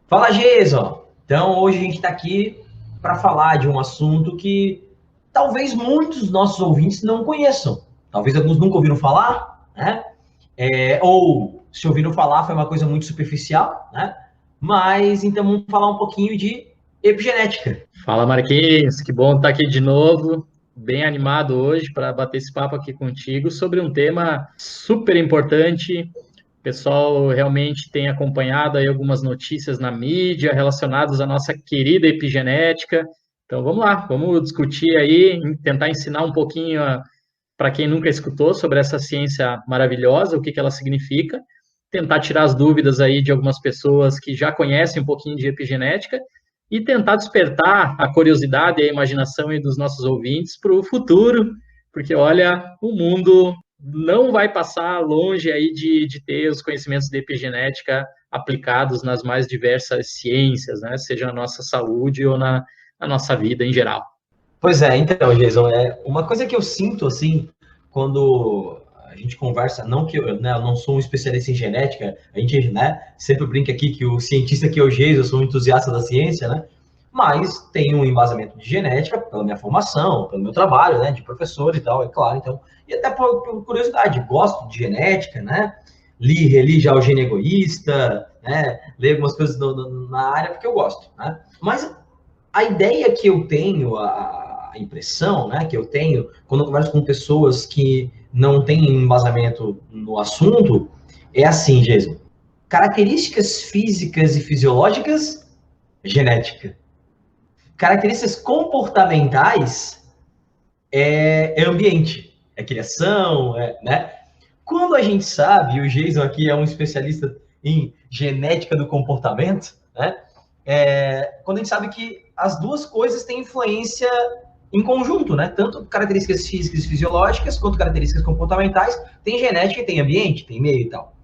Fala, Jason! Então, hoje a gente está aqui para falar de um assunto que talvez muitos dos nossos ouvintes não conheçam. Talvez alguns nunca ouviram falar, né? Ou se ouviram falar foi uma coisa muito superficial, né? Mas então vamos falar um pouquinho de epigenética. Fala, Marquinhos, que bom estar aqui de novo, bem animado hoje para bater esse papo aqui contigo sobre um tema super importante. O pessoal realmente tem acompanhado aí algumas notícias na mídia relacionadas à nossa querida epigenética. Então vamos lá, vamos discutir aí, tentar ensinar um pouquinho para quem nunca escutou sobre essa ciência maravilhosa, o que ela significa, tentar tirar as dúvidas aí de algumas pessoas que já conhecem um pouquinho de epigenética e tentar despertar a curiosidade e a imaginação aí dos nossos ouvintes para o futuro, porque olha, o mundo não vai passar longe aí de ter os conhecimentos de epigenética aplicados nas mais diversas ciências, né? Seja na nossa saúde ou na nossa vida em geral. Pois é, então, Jason, uma coisa que eu sinto assim, quando a gente conversa, não que eu, né, eu não sou um especialista em genética, a gente, né, sempre brinca aqui que o cientista que é o Jason, eu sou um entusiasta da ciência, né, mas tenho um embasamento de genética pela minha formação, pelo meu trabalho, né, de professor e tal, é claro, então, e até por curiosidade, gosto de genética, né, reli já o Gene Egoísta, né, leio algumas coisas na área porque eu gosto, né, mas a ideia que eu tenho, a impressão, né, que eu tenho quando eu converso com pessoas que não têm embasamento no assunto, é assim, Jason. Características físicas e fisiológicas, genética. Características comportamentais, é ambiente, é criação, né? Quando a gente sabe, e o Jason aqui é um especialista em genética do comportamento, né? Quando a gente sabe que as duas coisas têm influência em conjunto, né? Tanto características físicas e fisiológicas, quanto características comportamentais, tem genética, tem ambiente, tem meio e tal.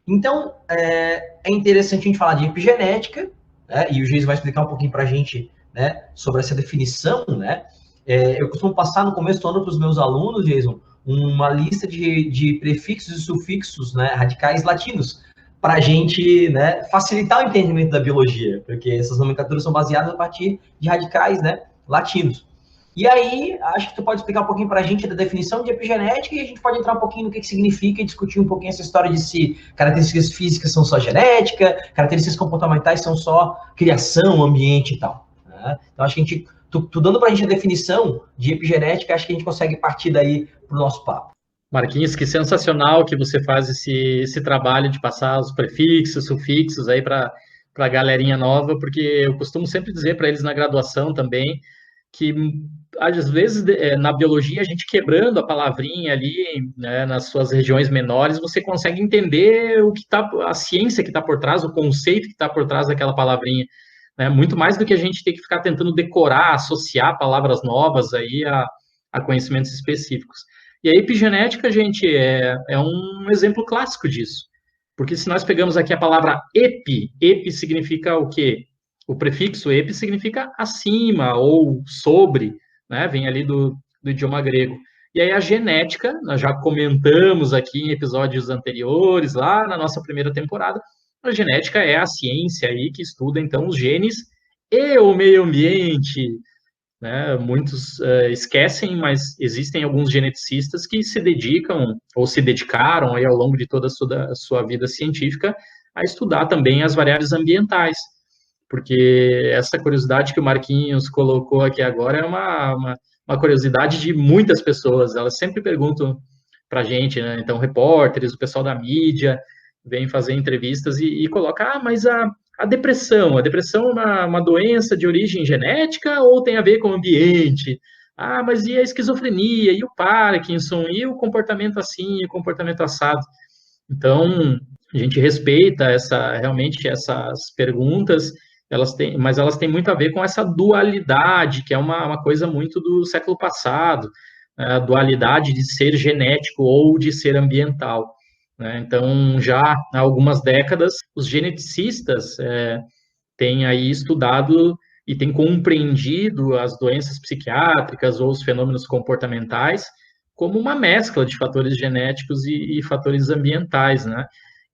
Então, é interessante a gente falar de epigenética, né? E o Geis vai explicar um pouquinho para a gente, né, sobre essa definição, né? Eu costumo passar no começo do ano para os meus alunos, Jason, uma lista de prefixos e sufixos, né, radicais latinos, para a gente, né, facilitar o entendimento da biologia, porque essas nomenclaturas são baseadas a partir de radicais, né, latinos. E aí, acho que tu pode explicar um pouquinho para a gente da definição de epigenética e a gente pode entrar um pouquinho no que significa e discutir um pouquinho essa história de se características físicas são só genética, características comportamentais são só criação, ambiente e tal. Né? Então, acho que a gente, tu dando para a gente a definição de epigenética, acho que a gente consegue partir daí para o nosso papo. Marquinhos, que sensacional que você faz esse trabalho de passar os prefixos, sufixos aí para a galerinha nova, porque eu costumo sempre dizer para eles na graduação também que às vezes na biologia a gente quebrando a palavrinha ali, né, nas suas regiões menores, você consegue entender o que tá, a ciência que está por trás, o conceito que está por trás daquela palavrinha, né, muito mais do que a gente ter que ficar tentando decorar, associar palavras novas aí a conhecimentos específicos. E a epigenética, gente, é um exemplo clássico disso. Porque se nós pegamos aqui a palavra epi significa o quê? O prefixo epi significa acima ou sobre, né? Vem ali do idioma grego. E aí a genética, nós já comentamos aqui em episódios anteriores, lá na nossa primeira temporada, a genética é a ciência aí que estuda então os genes e o meio ambiente, né? Muitos esquecem, mas existem alguns geneticistas que se dedicam ou se dedicaram aí ao longo de toda a sua vida científica a estudar também as variáveis ambientais, porque essa curiosidade que o Marquinhos colocou aqui agora é uma curiosidade de muitas pessoas, elas sempre perguntam para a gente, né? Então, repórteres, o pessoal da mídia, vem fazer entrevistas e coloca, mas a depressão é uma doença de origem genética ou tem a ver com o ambiente? Ah, mas e a esquizofrenia, e o Parkinson, e o comportamento assim, e o comportamento assado? Então, a gente respeita realmente essas perguntas, mas elas têm muito a ver com essa dualidade, que é uma coisa muito do século passado, né? A dualidade de ser genético ou de ser ambiental, né? Então, já há algumas décadas, os geneticistas têm aí estudado e têm compreendido as doenças psiquiátricas ou os fenômenos comportamentais como uma mescla de fatores genéticos e fatores ambientais, né?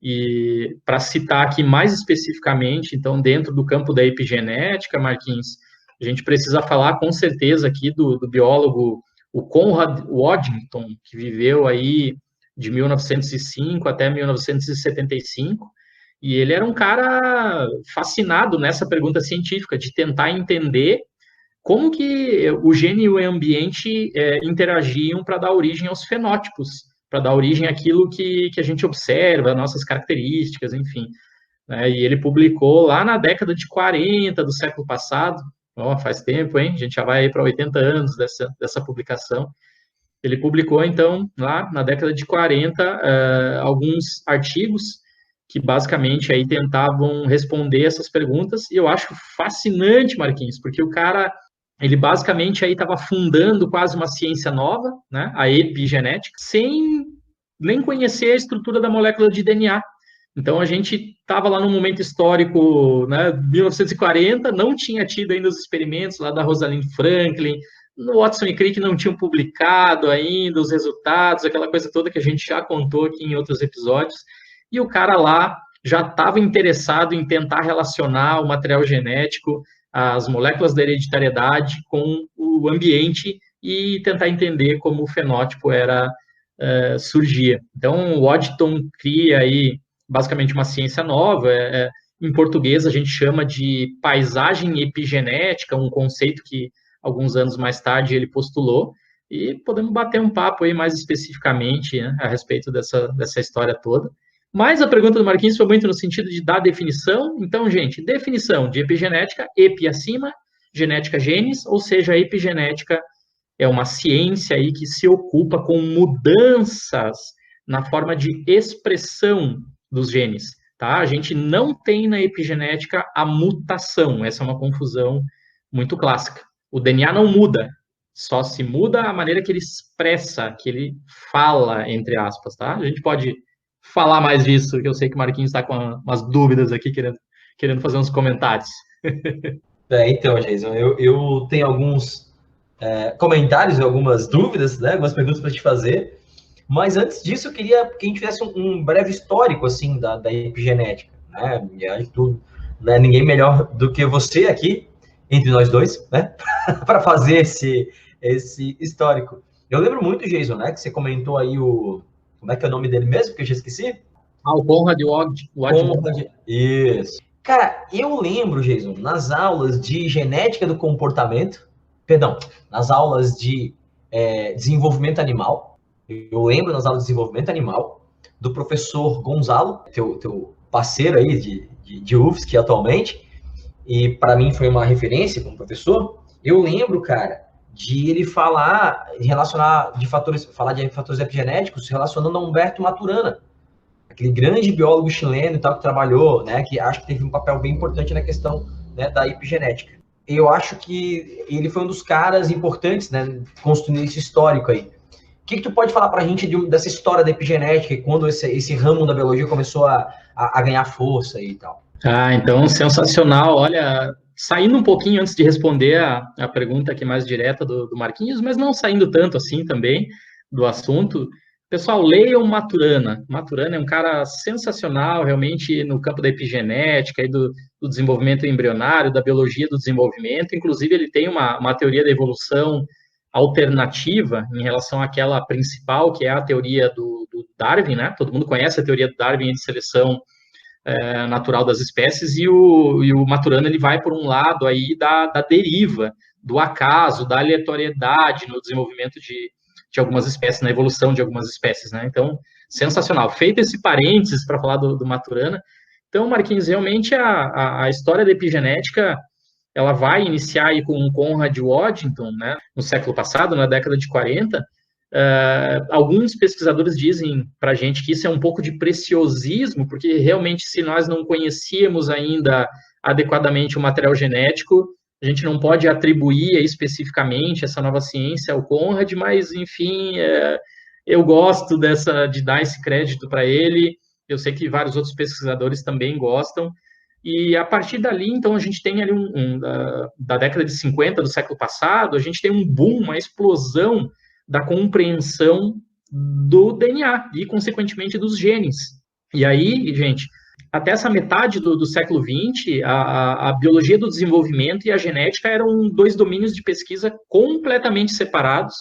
E para citar aqui mais especificamente, então, dentro do campo da epigenética, Marquinhos, a gente precisa falar com certeza aqui do biólogo, o Conrad Waddington, que viveu aí de 1905 até 1975, e ele era um cara fascinado nessa pergunta científica, de tentar entender como que o gene e o ambiente interagiam para dar origem aos fenótipos, para dar origem àquilo que a gente observa, nossas características, enfim. Né? E ele publicou lá na década de 40 do século passado, faz tempo, hein? A gente já vai para 80 anos dessa publicação. Ele publicou, então, lá na década de 40, alguns artigos que basicamente aí tentavam responder essas perguntas, e eu acho fascinante, Marquinhos, porque o cara, ele basicamente aí estava fundando quase uma ciência nova, né, a epigenética, sem nem conhecer a estrutura da molécula de DNA. Então, a gente estava lá num momento histórico, né, 1940, não tinha tido ainda os experimentos lá da Rosalind Franklin, no Watson e Crick não tinham publicado ainda os resultados, aquela coisa toda que a gente já contou aqui em outros episódios, e o cara lá já estava interessado em tentar relacionar o material genético, as moléculas da hereditariedade com o ambiente e tentar entender como o fenótipo surgia. Então, o Waddington cria aí basicamente uma ciência nova, em português a gente chama de paisagem epigenética, um conceito que alguns anos mais tarde ele postulou, e podemos bater um papo aí mais especificamente, né, a respeito dessa história toda. Mas a pergunta do Marquinhos foi muito no sentido de dar definição. Então, gente, definição de epigenética, epi acima, genética genes, ou seja, a epigenética é uma ciência aí que se ocupa com mudanças na forma de expressão dos genes, tá? A gente não tem na epigenética a mutação, essa é uma confusão muito clássica. O DNA não muda, só se muda a maneira que ele expressa, que ele fala, entre aspas, tá? A gente pode falar mais disso, que eu sei que o Marquinhos está com umas dúvidas aqui, querendo fazer uns comentários. Então, Jason, eu tenho alguns comentários e algumas dúvidas, né, algumas perguntas para te fazer, mas antes disso eu queria que a gente fizesse um breve histórico, assim, da epigenética, né, e aí tudo, né, ninguém melhor do que você aqui, entre nós dois, né, para fazer esse histórico. Eu lembro muito, Jason, né, que você comentou aí como é que é o nome dele mesmo, que eu já esqueci? O Conrad Waddington. Isso. Cara, eu lembro, Jason, nas aulas de genética do comportamento, nas aulas de desenvolvimento animal, eu lembro nas aulas de desenvolvimento animal, do professor Gonzalo, teu parceiro aí de UFSC atualmente, e para mim foi uma referência como professor. Eu lembro, cara, de ele falar de fatores epigenéticos relacionando a Humberto Maturana, aquele grande biólogo chileno e tal que trabalhou, né, que acho que teve um papel bem importante na questão, né, da epigenética. Eu acho que ele foi um dos caras importantes, né, construindo esse histórico aí. O que tu pode falar para a gente dessa história da epigenética e quando esse ramo da biologia começou a ganhar força e tal? Então, sensacional. Olha, saindo um pouquinho antes de responder a pergunta aqui mais direta do Marquinhos, mas não saindo tanto assim também do assunto, pessoal, leiam Maturana. Maturana é um cara sensacional, realmente, no campo da epigenética e do desenvolvimento embrionário, da biologia do desenvolvimento. Inclusive, ele tem uma teoria da evolução alternativa em relação àquela principal, que é a teoria do Darwin, né? Todo mundo conhece a teoria do Darwin de seleção natural das espécies, e o Maturana ele vai por um lado aí da deriva, do acaso, da aleatoriedade no desenvolvimento de algumas espécies, na evolução de algumas espécies, né? Então, sensacional. Feito esse parênteses para falar do Maturana, então, Marquinhos, realmente a história da epigenética, ela vai iniciar aí com o Conrad Waddington, né, no século passado, na década de 40. Alguns pesquisadores dizem para a gente que isso é um pouco de preciosismo, porque realmente, se nós não conhecíamos ainda adequadamente o material genético, a gente não pode atribuir especificamente essa nova ciência ao Conrad, mas, enfim, eu gosto de dar esse crédito para ele. Eu sei que vários outros pesquisadores também gostam. E a partir dali, então, a gente tem ali da década de 50 do século passado, a gente tem um boom, uma explosão da compreensão do DNA e, consequentemente, dos genes. E aí, gente, até essa metade do século XX, a biologia do desenvolvimento e a genética eram dois domínios de pesquisa completamente separados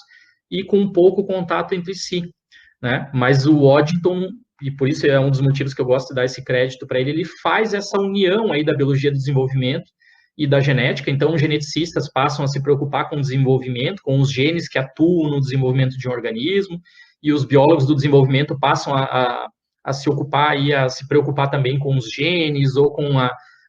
e com pouco contato entre si, né? Mas o Waddington, e por isso é um dos motivos que eu gosto de dar esse crédito para ele, ele faz essa união aí da biologia do desenvolvimento e da genética. Então, os geneticistas passam a se preocupar com o desenvolvimento, com os genes que atuam no desenvolvimento de um organismo, e os biólogos do desenvolvimento passam a se ocupar e a se preocupar também com os genes ou com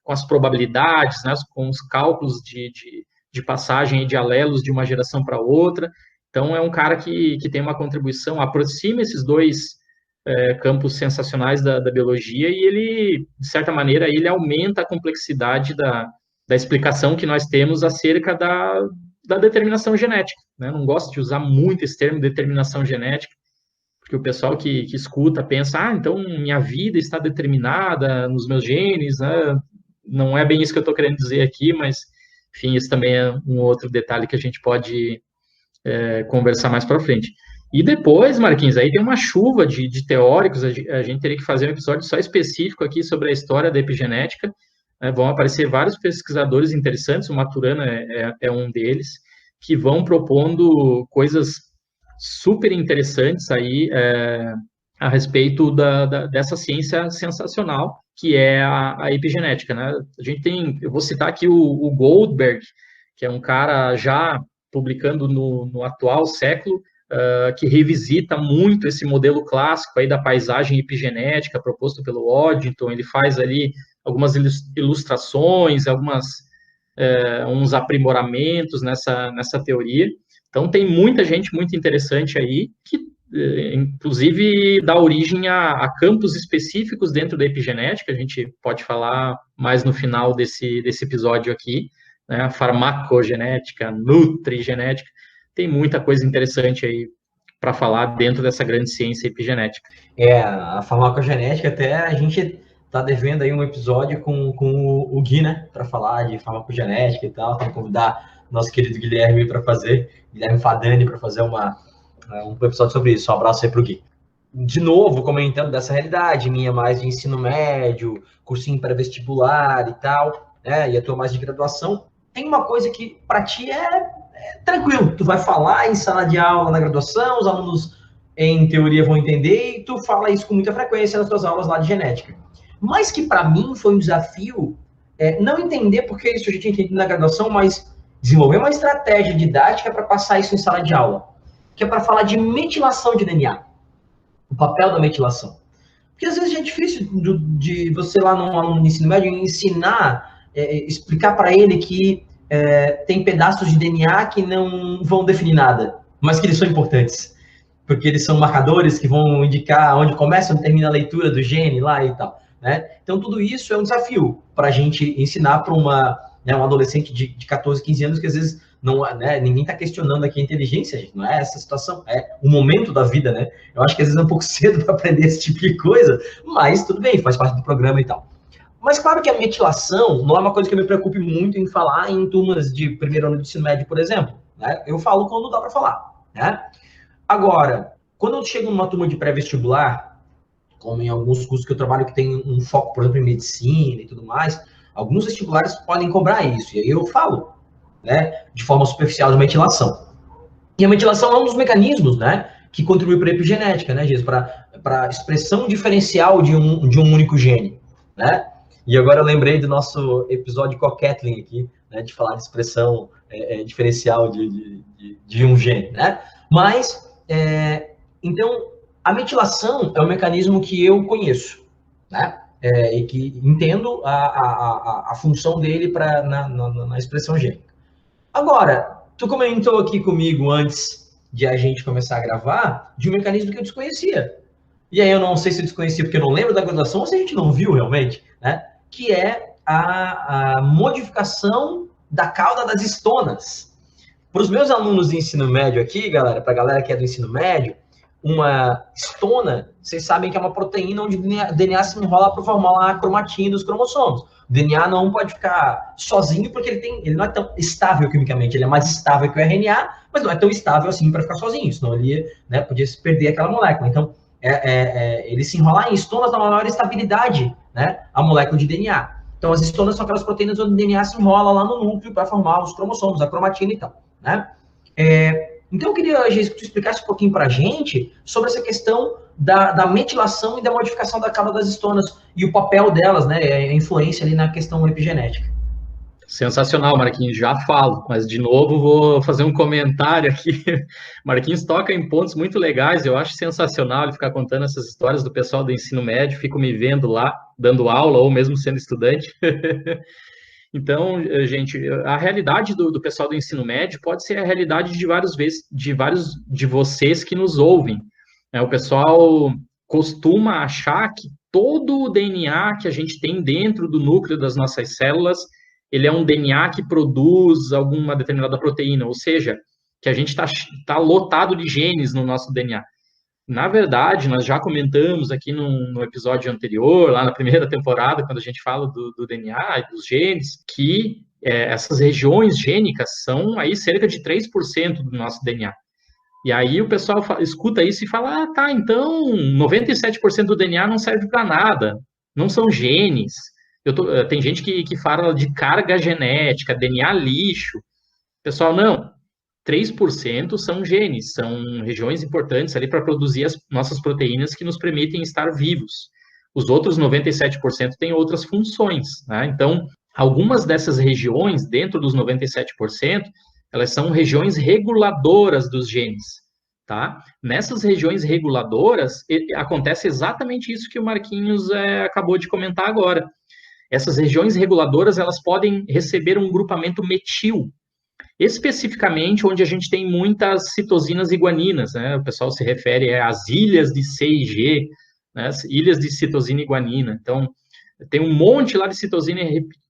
as probabilidades, né, com os cálculos de passagem de alelos de uma geração para outra. Então, é um cara que tem uma contribuição, aproxima esses dois campos sensacionais da biologia e ele, de certa maneira, ele aumenta a complexidade da explicação que nós temos acerca da determinação genética, né? Não gosto de usar muito esse termo, determinação genética, porque o pessoal que escuta pensa, então minha vida está determinada nos meus genes, né? Não é bem isso que eu estou querendo dizer aqui, mas, enfim, isso também é um outro detalhe que a gente pode conversar mais para frente. E depois, Marquinhos, aí tem uma chuva de teóricos, a gente teria que fazer um episódio só específico aqui sobre a história da epigenética, né? Vão aparecer vários pesquisadores interessantes, o Maturana é um deles, que vão propondo coisas super interessantes aí a respeito dessa ciência sensacional que é a epigenética, né? A gente tem, eu vou citar aqui o Goldberg, que é um cara já publicando no atual século, que revisita muito esse modelo clássico aí da paisagem epigenética proposto pelo Waddington. Ele faz ali algumas ilustrações, uns aprimoramentos nessa teoria. Então, tem muita gente muito interessante aí, que, inclusive, dá origem a campos específicos dentro da epigenética. A gente pode falar mais no final desse episódio aqui, né? A farmacogenética, nutrigenética. Tem muita coisa interessante aí para falar dentro dessa grande ciência epigenética. A farmacogenética, até a gente está devendo aí um episódio com o Gui, né? Para falar de farmacogenética e tal. Tem que convidar nosso querido Guilherme Guilherme Fadani, para fazer um episódio sobre isso. Um abraço aí para o Gui. De novo, comentando dessa realidade minha mais de ensino médio, cursinho pré-vestibular e tal, né? E a tua mais de graduação. Tem uma coisa que para ti é tranquilo. Tu vai falar em sala de aula na graduação, os alunos em teoria vão entender e tu fala isso com muita frequência nas tuas aulas lá de genética. Mas que para mim foi um desafio não entender porque isso a gente entende na graduação, mas desenvolver uma estratégia didática para passar isso em sala de aula, que é para falar de metilação de DNA, o papel da metilação. Porque às vezes é difícil de você lá num aluno de ensino médio ensinar, explicar para ele que tem pedaços de DNA que não vão definir nada, mas que eles são importantes, porque eles são marcadores que vão indicar onde começa e termina a leitura do gene lá e tal, né? Então, tudo isso é um desafio para a gente ensinar para um adolescente de 14, 15 anos, que às vezes não, né, ninguém está questionando aqui a inteligência, gente, não é essa situação, é o momento da vida, né? Eu acho que às vezes é um pouco cedo para aprender esse tipo de coisa, mas tudo bem, faz parte do programa e tal. Mas claro que a metilação não é uma coisa que eu me preocupe muito em falar em turmas de primeiro ano de ensino médio, por exemplo, né? Eu falo quando dá para falar, né? Agora, quando eu chego numa turma de pré-vestibular, como em alguns cursos que eu trabalho que tem um foco, por exemplo, em medicina e tudo mais, alguns vestibulares podem cobrar isso. E aí eu falo, né, de forma superficial, de metilação. E a metilação é um dos mecanismos, né, que contribui para a epigenética, né, Jesus, para a expressão diferencial de um único gene, né? E agora eu lembrei do nosso episódio com a Kathleen aqui, né, de falar de expressão diferencial de um gene, né? Mas, então, a metilação é um mecanismo que eu conheço, né? E que entendo a função dele na expressão gênica. Agora, tu comentou aqui comigo antes de a gente começar a gravar de um mecanismo que eu desconhecia. E aí eu não sei se eu desconhecia porque eu não lembro da graduação ou se a gente não viu realmente, né? Que é a modificação da cauda das estonas. Para os meus alunos de ensino médio aqui, galera, para a galera que é do ensino médio, uma estona, vocês sabem que é uma proteína onde o DNA se enrola para formar a cromatina dos cromossomos. O DNA não pode ficar sozinho porque ele não é tão estável quimicamente, ele é mais estável que o RNA, mas não é tão estável assim para ficar sozinho, senão ele podia se perder aquela molécula. Então, ele se enrolar em estonas dá uma maior estabilidade, né, a molécula de DNA. Então, as estonas são aquelas proteínas onde o DNA se enrola lá no núcleo para formar os cromossomos, a cromatina e tal, né? Então, eu queria, Geis, que tu explicasse um pouquinho para a gente sobre essa questão da metilação e da modificação da cauda das estonas e o papel delas, né, a influência ali na questão epigenética. Sensacional, Marquinhos, já falo, mas de novo vou fazer um comentário aqui. Marquinhos toca em pontos muito legais, eu acho sensacional ele ficar contando essas histórias do pessoal do ensino médio, fico me vendo lá, dando aula ou mesmo sendo estudante. Então, gente, a realidade do pessoal do ensino médio pode ser a realidade de vários de vocês que nos ouvem. O pessoal costuma achar que todo o DNA que a gente tem dentro do núcleo das nossas células, ele é um DNA que produz alguma determinada proteína, ou seja, que a gente tá lotado de genes no nosso DNA. Na verdade, nós já comentamos aqui no episódio anterior, lá na primeira temporada, quando a gente fala do DNA e dos genes, que essas regiões gênicas são aí cerca de 3% do nosso DNA. E aí o pessoal escuta isso e fala, tá, então 97% do DNA não serve para nada, não são genes. Tem gente que fala de carga genética, DNA lixo. Pessoal, não, 3% são genes, são regiões importantes ali para produzir as nossas proteínas que nos permitem estar vivos. Os outros 97% têm outras funções, né? Então, algumas dessas regiões, dentro dos 97%, elas são regiões reguladoras dos genes, tá? Nessas regiões reguladoras, acontece exatamente isso que o Marquinhos acabou de comentar agora. Essas regiões reguladoras, elas podem receber um grupamento metil, especificamente onde a gente tem muitas citosinas e guaninas, né? O pessoal se refere às ilhas de C e G, né? As ilhas de citosina e guanina. Então, tem um monte lá de citosina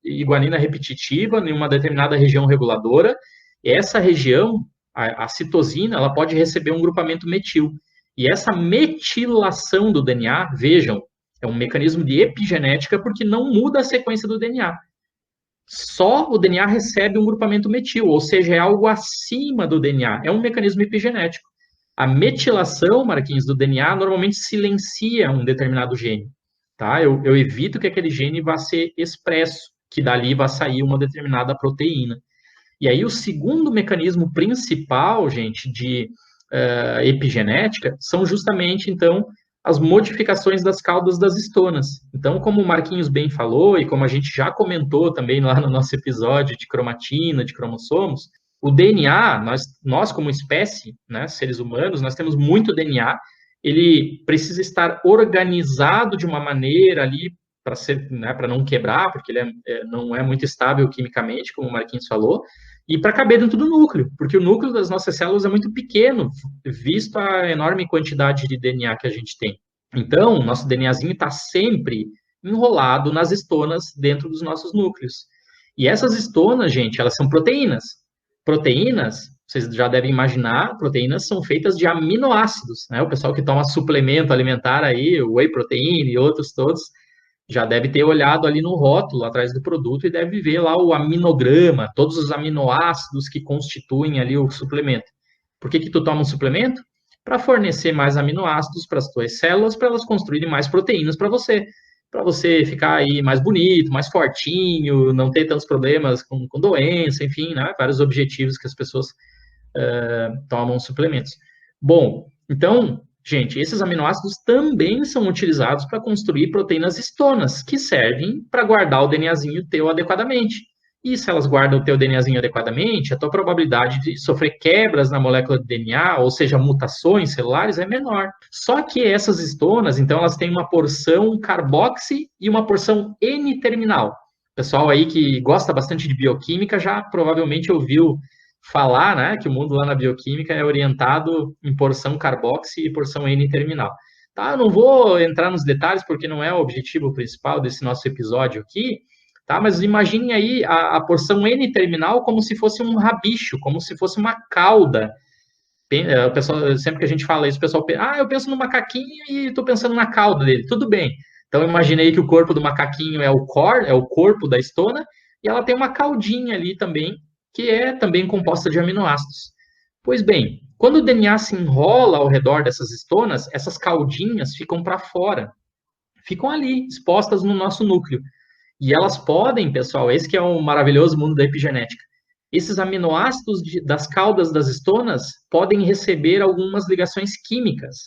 e guanina repetitiva em uma determinada região reguladora. E essa região, a citosina, ela pode receber um grupamento metil. E essa metilação do DNA, vejam, é um mecanismo de epigenética porque não muda a sequência do DNA. Só o DNA recebe um grupamento metil, ou seja, é algo acima do DNA. É um mecanismo epigenético. A metilação, Marquinhos, do DNA normalmente silencia um determinado gene. Tá? Eu evito que aquele gene vá ser expresso, que dali vá sair uma determinada proteína. E aí o segundo mecanismo principal, gente, de epigenética, são justamente, então, as modificações das caudas das estonas. Então, como o Marquinhos bem falou, e como a gente já comentou também lá no nosso episódio de cromatina, de cromossomos, o DNA, nós como espécie, né, seres humanos, nós temos muito DNA, ele precisa estar organizado de uma maneira ali para ser, né, para não quebrar, porque ele não é muito estável quimicamente, como o Marquinhos falou, e para caber dentro do núcleo, porque o núcleo das nossas células é muito pequeno, visto a enorme quantidade de DNA que a gente tem. Então, nosso DNAzinho está sempre enrolado nas estonas dentro dos nossos núcleos. E essas estonas, gente, elas são proteínas. Proteínas, vocês já devem imaginar, proteínas são feitas de aminoácidos, né? O pessoal que toma suplemento alimentar aí, o whey protein e outros todos, já deve ter olhado ali no rótulo atrás do produto e deve ver lá o aminograma, todos os aminoácidos que constituem ali o suplemento. Por que tu toma um suplemento? Para fornecer mais aminoácidos para as tuas células, para elas construírem mais proteínas para você ficar aí mais bonito, mais fortinho, não ter tantos problemas com doença, enfim, né? Vários objetivos que as pessoas tomam suplementos. Bom, então, gente, esses aminoácidos também são utilizados para construir proteínas estonas, que servem para guardar o DNAzinho teu adequadamente. E se elas guardam o teu DNAzinho adequadamente, a tua probabilidade de sofrer quebras na molécula de DNA, ou seja, mutações celulares, é menor. Só que essas estonas, então, elas têm uma porção carboxi e uma porção N-terminal. O pessoal aí que gosta bastante de bioquímica já provavelmente ouviu falar, né, que o mundo lá na bioquímica é orientado em porção carboxi e porção N-terminal. Tá, eu não vou entrar nos detalhes porque não é o objetivo principal desse nosso episódio aqui, tá? Mas imagine aí a porção N-terminal como se fosse um rabicho, como se fosse uma cauda. O pessoal, sempre que a gente fala isso, o pessoal pensa, eu penso no macaquinho e estou pensando na cauda dele. Tudo bem. Então, imaginei que o corpo do macaquinho é o core, é o corpo da estona, e ela tem uma caudinha ali também, que é também composta de aminoácidos. Pois bem, Quando o DNA se enrola ao redor dessas estonas, essas caudinhas ficam para fora, ficam ali, expostas no nosso núcleo. E elas podem, pessoal, esse que é o maravilhoso mundo da epigenética, esses aminoácidos das caudas das estonas podem receber algumas ligações químicas.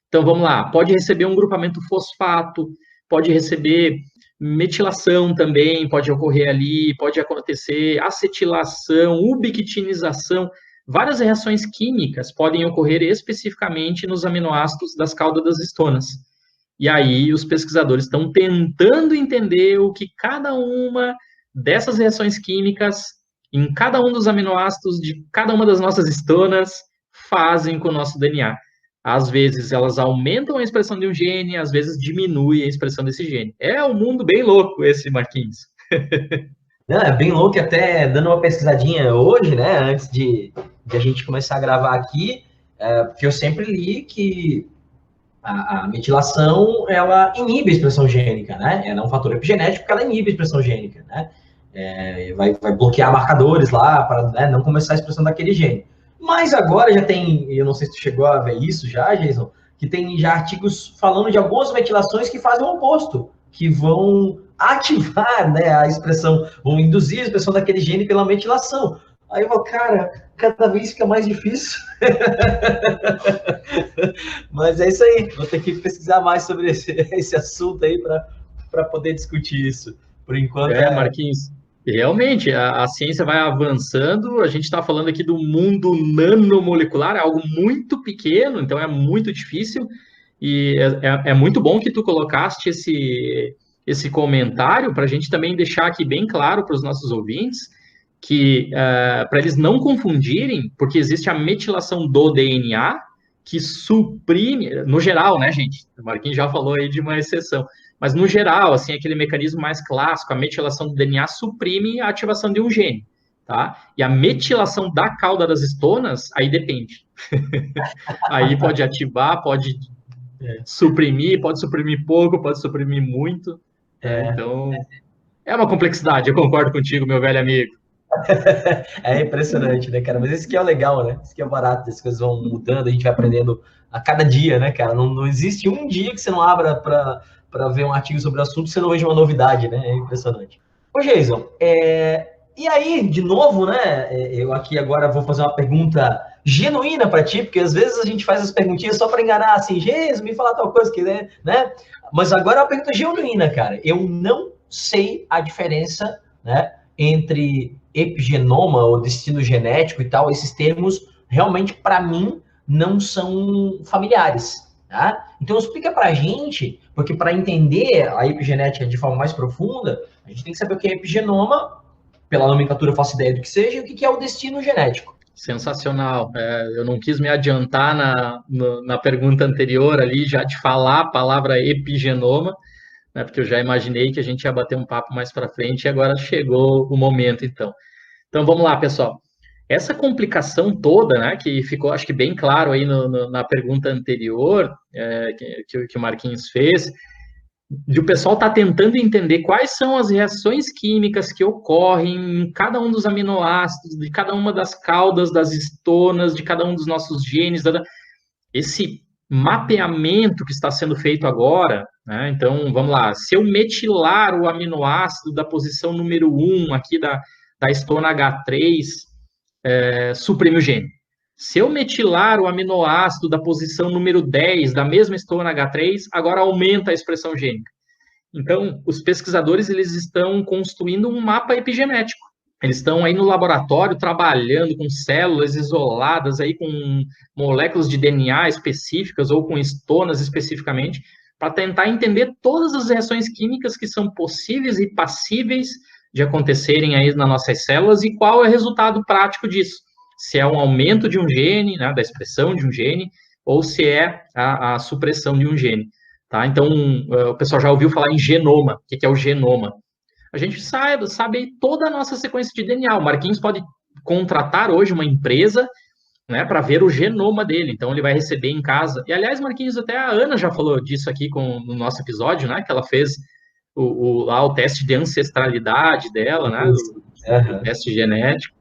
Então, vamos lá, pode receber um grupamento fosfato, pode receber metilação também, pode ocorrer ali, pode acontecer acetilação, ubiquitinização, várias reações químicas podem ocorrer especificamente nos aminoácidos das caudas das estonas. E aí os pesquisadores estão tentando entender o que cada uma dessas reações químicas, em cada um dos aminoácidos de cada uma das nossas estonas, fazem com o nosso DNA. Às vezes elas aumentam a expressão de um gene, às vezes diminuem a expressão desse gene. É um mundo bem louco esse, Marquinhos. Não, é bem louco, até dando uma pesquisadinha hoje, né, antes de a gente começar a gravar aqui, porque eu sempre li que a metilação, ela inibe a expressão gênica, né? Ela é um fator epigenético porque ela inibe a expressão gênica, né? Vai bloquear marcadores lá para, né, não começar a expressão daquele gene. Mas agora já tem, eu não sei se tu chegou a ver isso já, Jason, que tem já artigos falando de algumas metilações que fazem o oposto, que vão ativar, né, a expressão, vão induzir a expressão daquele gene pela metilação. Aí eu falo, cara, cada vez fica mais difícil. Mas é isso aí, vou ter que pesquisar mais sobre esse assunto aí para poder discutir isso. Por enquanto Marquinhos, realmente, a ciência vai avançando, a gente está falando aqui do mundo nanomolecular, é algo muito pequeno, então é muito difícil, e é muito bom que tu colocaste esse comentário para a gente também deixar aqui bem claro para os nossos ouvintes, que para eles não confundirem, porque existe a metilação do DNA, que suprime, no geral, né, gente? O Marquinhos já falou aí de uma exceção, mas no geral, assim, aquele mecanismo mais clássico, a metilação do DNA suprime a ativação de um gene, tá? E a metilação da cauda das estonas, aí depende. Aí pode ativar, pode suprimir, pode suprimir pouco, pode suprimir muito. Então, é uma complexidade, eu concordo contigo, meu velho amigo. É impressionante, né, cara? Mas esse que é o legal, né? Esse que é o barato, as coisas vão mudando, a gente vai aprendendo a cada dia, né, cara? Não existe um dia que você não abra para ver um artigo sobre o assunto e você não veja uma novidade, né? É impressionante. Ô, Jason, e aí, de novo, né? Eu aqui agora vou fazer uma pergunta genuína para ti, porque às vezes a gente faz as perguntinhas só para enganar, assim, Jason, me fala tal coisa que, né? Mas agora é uma pergunta genuína, cara. Eu não sei a diferença, né, entre epigenoma ou destino genético e tal, esses termos realmente para mim não são familiares, tá? Então explica para a gente, porque para entender a epigenética de forma mais profunda, a gente tem que saber o que é epigenoma, pela nomenclatura eu faço ideia do que seja, e o que é o destino genético. Sensacional. Eu não quis me adiantar na pergunta anterior ali, já de falar a palavra epigenoma, né, porque eu já imaginei que a gente ia bater um papo mais para frente e agora chegou o momento, então. Então, vamos lá, pessoal. Essa complicação toda, né, que ficou, acho que bem claro aí na pergunta anterior, que o Marquinhos fez, de o pessoal estar tentando entender quais são as reações químicas que ocorrem em cada um dos aminoácidos, de cada uma das caudas, das estonas, de cada um dos nossos genes, esse mapeamento que está sendo feito agora, né? Então, vamos lá, se eu metilar o aminoácido da posição número 1 aqui da estona H3, suprime o gene. Se eu metilar o aminoácido da posição número 10 da mesma estona H3, agora aumenta a expressão gênica. Então, os pesquisadores eles estão construindo um mapa epigenético. Eles estão aí no laboratório trabalhando com células isoladas, aí com moléculas de DNA específicas ou com estonas especificamente, para tentar entender todas as reações químicas que são possíveis e passíveis de acontecerem aí nas nossas células e qual é o resultado prático disso. Se é um aumento de um gene, né, da expressão de um gene, ou se é a supressão de um gene. Tá? Então, o pessoal já ouviu falar em genoma. O que é o genoma? A gente sabe toda a nossa sequência de DNA. O Marquinhos pode contratar hoje uma empresa, né, para ver o genoma dele. Então, ele vai receber em casa. E, aliás, Marquinhos, até a Ana já falou disso aqui no nosso episódio, né, que ela fez lá o teste de ancestralidade dela, né, o teste genético.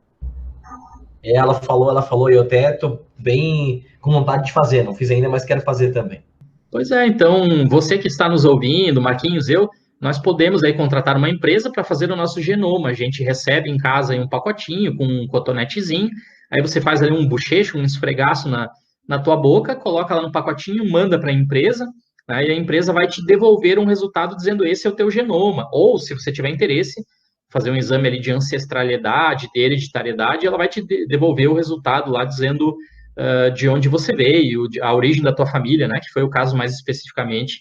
ela falou, e eu até tô bem com vontade de fazer, não fiz ainda, mas quero fazer também. Pois é, então, você que está nos ouvindo, Marquinhos, nós podemos aí contratar uma empresa para fazer o nosso genoma. A gente recebe em casa aí um pacotinho com um cotonetezinho, aí você faz ali um bochecho, um esfregaço na tua boca, coloca lá no pacotinho, manda para a empresa, né, e a empresa vai te devolver um resultado dizendo esse é o teu genoma. Ou, se você tiver interesse, fazer um exame ali de ancestralidade, de hereditariedade, ela vai te devolver o resultado lá dizendo de onde você veio, a origem da tua família, né? Que foi o caso mais especificamente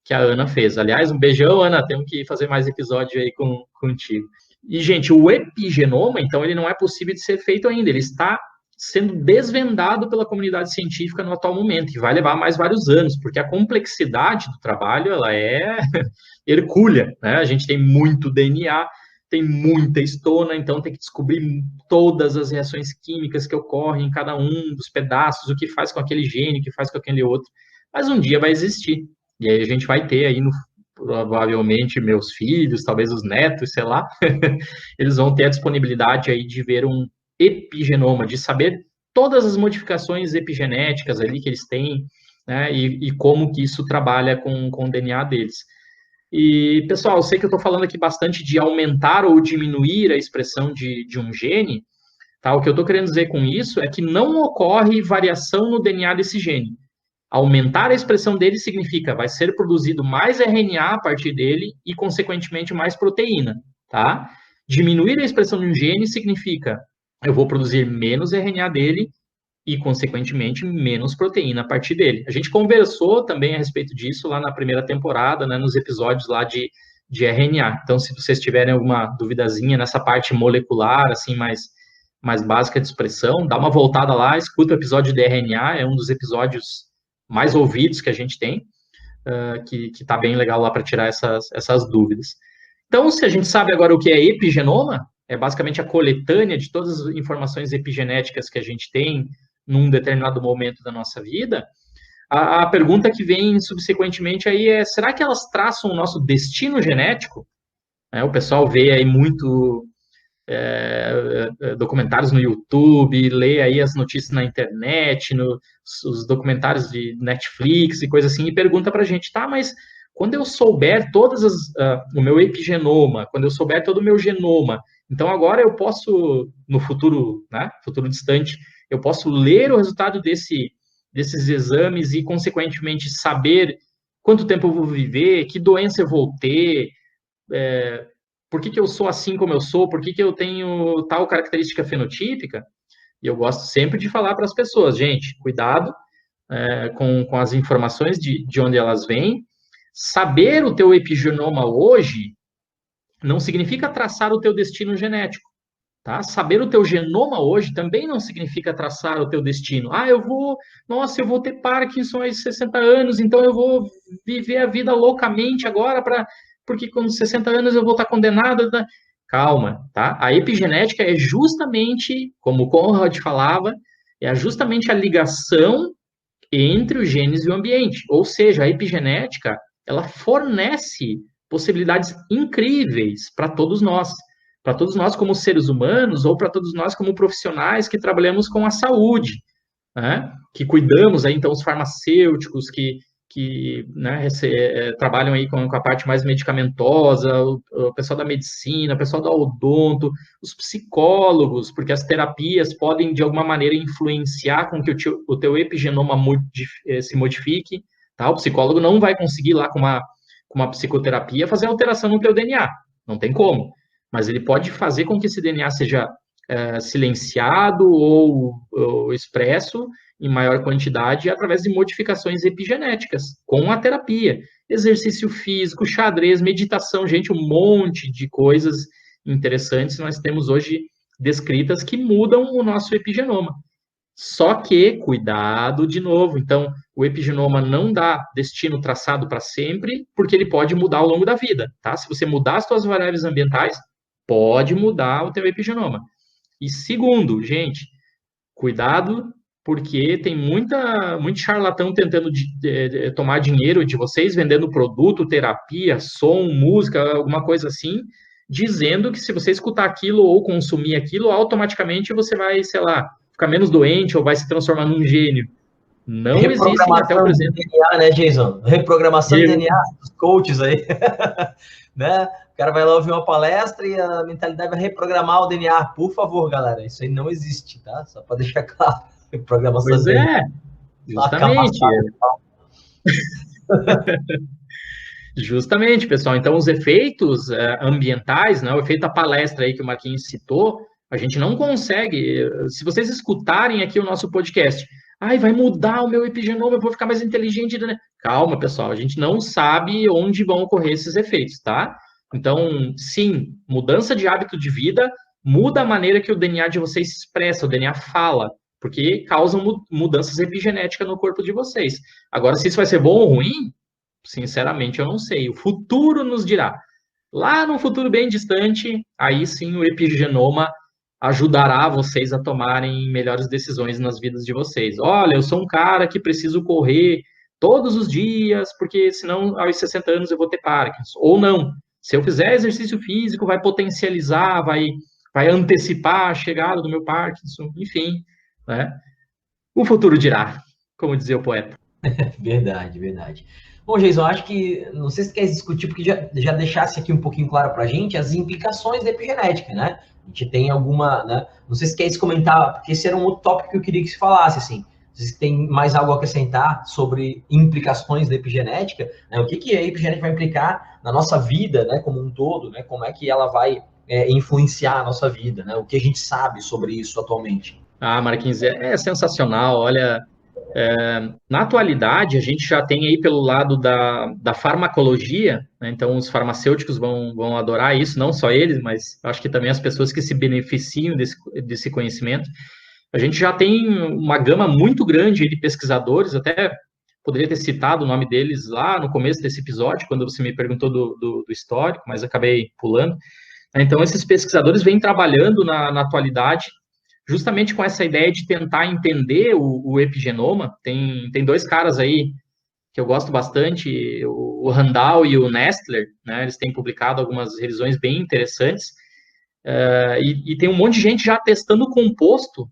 que a Ana fez. Aliás, um beijão, Ana, temos que fazer mais episódio aí contigo. E, gente, o epigenoma, então, ele não é possível de ser feito ainda, ele está sendo desvendado pela comunidade científica no atual momento, e vai levar mais vários anos, porque a complexidade do trabalho, ela é hercúlea, né? A gente tem muito DNA, tem muita histona, então tem que descobrir todas as reações químicas que ocorrem em cada um dos pedaços, o que faz com aquele gene, o que faz com aquele outro. Mas um dia vai existir. E aí a gente vai ter aí, provavelmente, meus filhos, talvez os netos, sei lá, eles vão ter a disponibilidade aí de ver um epigenoma, de saber todas as modificações epigenéticas ali que eles têm, né, e como que isso trabalha com o DNA deles. E, pessoal, eu sei que eu estou falando aqui bastante de aumentar ou diminuir a expressão de um gene, tá? O que eu estou querendo dizer com isso é que não ocorre variação no DNA desse gene. Aumentar a expressão dele significa vai ser produzido mais RNA a partir dele e, consequentemente, mais proteína, tá? Diminuir a expressão de um gene significa eu vou produzir menos RNA dele e, consequentemente, menos proteína a partir dele. A gente conversou também a respeito disso lá na primeira temporada, né, nos episódios lá de RNA. Então, se vocês tiverem alguma duvidazinha nessa parte molecular, assim, mais básica de expressão, dá uma voltada lá, escuta o episódio de RNA, é um dos episódios mais ouvidos que a gente tem, que está bem legal lá para tirar essas dúvidas. Então, se a gente sabe agora o que é epigenoma, é basicamente a coletânea de todas as informações epigenéticas que a gente tem num determinado momento da nossa vida, a pergunta que vem subsequentemente aí é, será que elas traçam o nosso destino genético? O pessoal vê aí muito documentários no YouTube, lê aí as notícias na internet, os documentários de Netflix e coisa assim, e pergunta pra gente, tá, mas quando eu souber o meu epigenoma, quando eu souber todo o meu genoma, então agora eu posso, no futuro, né, futuro distante, eu posso ler o resultado desses exames e, consequentemente, saber quanto tempo eu vou viver, que doença eu vou ter, por que eu sou assim como eu sou, por que eu tenho tal característica fenotípica. E eu gosto sempre de falar para as pessoas, gente, cuidado com as informações de onde elas vêm. Saber o teu epigenoma hoje não significa traçar o teu destino genético. Tá? Saber o teu genoma hoje também não significa traçar o teu destino. Eu vou ter Parkinson aos 60 anos, então eu vou viver a vida loucamente agora, porque com 60 anos eu vou estar condenado. Tá? Calma, tá? A epigenética é justamente, como o Conrad falava, é justamente a ligação entre os genes e o ambiente. Ou seja, a epigenética, ela fornece possibilidades incríveis para todos nós como seres humanos ou para todos nós como profissionais que trabalhamos com a saúde, né? Que cuidamos aí, então, os farmacêuticos que né, trabalham aí com a parte mais medicamentosa, o pessoal da medicina, o pessoal da odonto, os psicólogos, porque as terapias podem, de alguma maneira, influenciar com que o teu epigenoma se modifique, tá? O psicólogo não vai conseguir lá com uma psicoterapia fazer alteração no teu DNA, não tem como, mas ele pode fazer com que esse DNA seja silenciado ou expresso em maior quantidade através de modificações epigenéticas, com a terapia. Exercício físico, xadrez, meditação, gente, um monte de coisas interessantes nós temos hoje descritas que mudam o nosso epigenoma. Só que, cuidado de novo, então, o epigenoma não dá destino traçado para sempre, porque ele pode mudar ao longo da vida, tá? Se você mudar as suas variáveis ambientais, pode mudar o teu epigenoma. E segundo, gente, cuidado, porque tem muito charlatão tentando tomar dinheiro de vocês, vendendo produto, terapia, som, música, alguma coisa assim, dizendo que se você escutar aquilo ou consumir aquilo, automaticamente você vai, sei lá, ficar menos doente ou vai se transformar num gênio. Não existem até o Reprogramação de presente. DNA, né, Jason? Reprogramação de DNA dos coaches aí. Né? O cara vai lá ouvir uma palestra e a mentalidade vai reprogramar o DNA. Por favor, galera, isso aí não existe, tá? Só para deixar claro. Reprogramação Pois de DNA. é, justamente. Justamente, pessoal. Então, os efeitos ambientais, né, o efeito da palestra aí que o Marquinhos citou, a gente não consegue. Se vocês escutarem aqui o nosso podcast, ai, vai mudar o meu epigenoma, eu vou ficar mais inteligente, né? Calma, pessoal, a gente não sabe onde vão ocorrer esses efeitos, tá? Então, sim, mudança de hábito de vida muda a maneira que o DNA de vocês se expressa, o DNA fala, porque causam mudanças epigenéticas no corpo de vocês. Agora, se isso vai ser bom ou ruim, sinceramente, eu não sei. O futuro nos dirá. Lá no futuro bem distante, aí sim o epigenoma ajudará vocês a tomarem melhores decisões nas vidas de vocês. Olha, eu sou um cara que preciso correr todos os dias, porque senão aos 60 anos eu vou ter Parkinson. Ou não. Se eu fizer exercício físico, vai potencializar, vai antecipar a chegada do meu Parkinson, enfim, né? O futuro dirá, como dizia o poeta. Verdade, verdade. Bom, Jason, acho que, não sei se você quer discutir, porque já deixasse aqui um pouquinho claro para a gente as implicações da epigenética, né? A gente tem alguma, né? Não sei se quer comentar, porque esse era um outro tópico que eu queria que se falasse, assim. Se tem mais algo a acrescentar sobre implicações da epigenética, né? O que a epigenética vai implicar na nossa vida, né, como um todo, né? Como é que ela vai influenciar a nossa vida, né? O que a gente sabe sobre isso atualmente? Ah, Marquinhos, é sensacional. Olha, na atualidade, a gente já tem aí pelo lado da farmacologia, né? Então os farmacêuticos vão adorar isso, não só eles, mas acho que também as pessoas que se beneficiam desse conhecimento. A gente já tem uma gama muito grande de pesquisadores, até poderia ter citado o nome deles lá no começo desse episódio, quando você me perguntou do histórico, mas acabei pulando. Então, esses pesquisadores vêm trabalhando na atualidade justamente com essa ideia de tentar entender o epigenoma. Tem dois caras aí que eu gosto bastante, o Randall e o Nestler, né? Eles têm publicado algumas revisões bem interessantes, e tem um monte de gente já testando composto,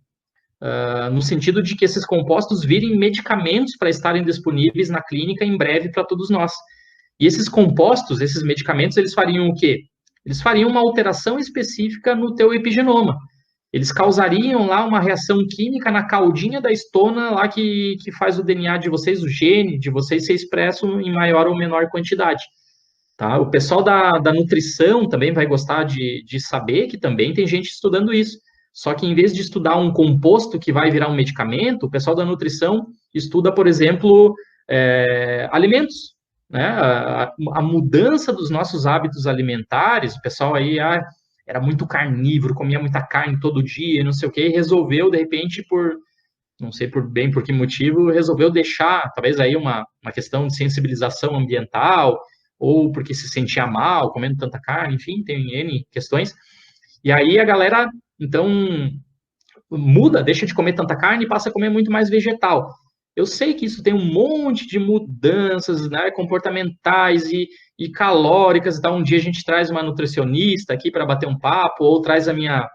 no sentido de que esses compostos virem medicamentos para estarem disponíveis na clínica em breve para todos nós. E esses compostos, esses medicamentos, eles fariam o quê? Eles fariam uma alteração específica no teu epigenoma. Eles causariam lá uma reação química na caudinha da estona lá que faz o DNA de vocês, o gene de vocês ser expresso em maior ou menor quantidade. Tá? O pessoal da nutrição também vai gostar de saber que também tem gente estudando isso. Só que em vez de estudar um composto que vai virar um medicamento, o pessoal da nutrição estuda, por exemplo, alimentos. Né? A mudança dos nossos hábitos alimentares, o pessoal aí era muito carnívoro, comia muita carne todo dia, não sei o quê, e resolveu, de repente, não sei por que motivo, resolveu deixar, talvez aí uma questão de sensibilização ambiental, ou porque se sentia mal comendo tanta carne, enfim, tem N questões. E aí a galera, então, muda, deixa de comer tanta carne e passa a comer muito mais vegetal. Eu sei que isso tem um monte de mudanças, né, comportamentais e calóricas. Então, um dia a gente traz uma nutricionista aqui para bater um papo, ou traz a minha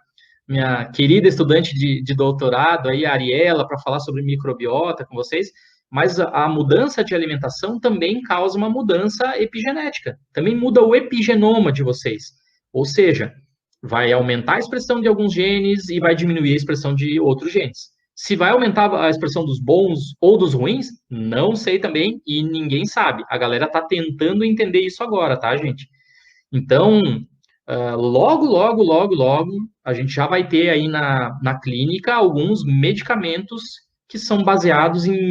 querida estudante de doutorado, aí, a Ariela, para falar sobre microbiota com vocês. Mas a mudança de alimentação também causa uma mudança epigenética. Também muda o epigenoma de vocês. Ou seja, vai aumentar a expressão de alguns genes e vai diminuir a expressão de outros genes. Se vai aumentar a expressão dos bons ou dos ruins, não sei também e ninguém sabe. A galera está tentando entender isso agora, tá, gente? Então, logo, logo, logo, logo, a gente já vai ter aí na clínica alguns medicamentos que são baseados em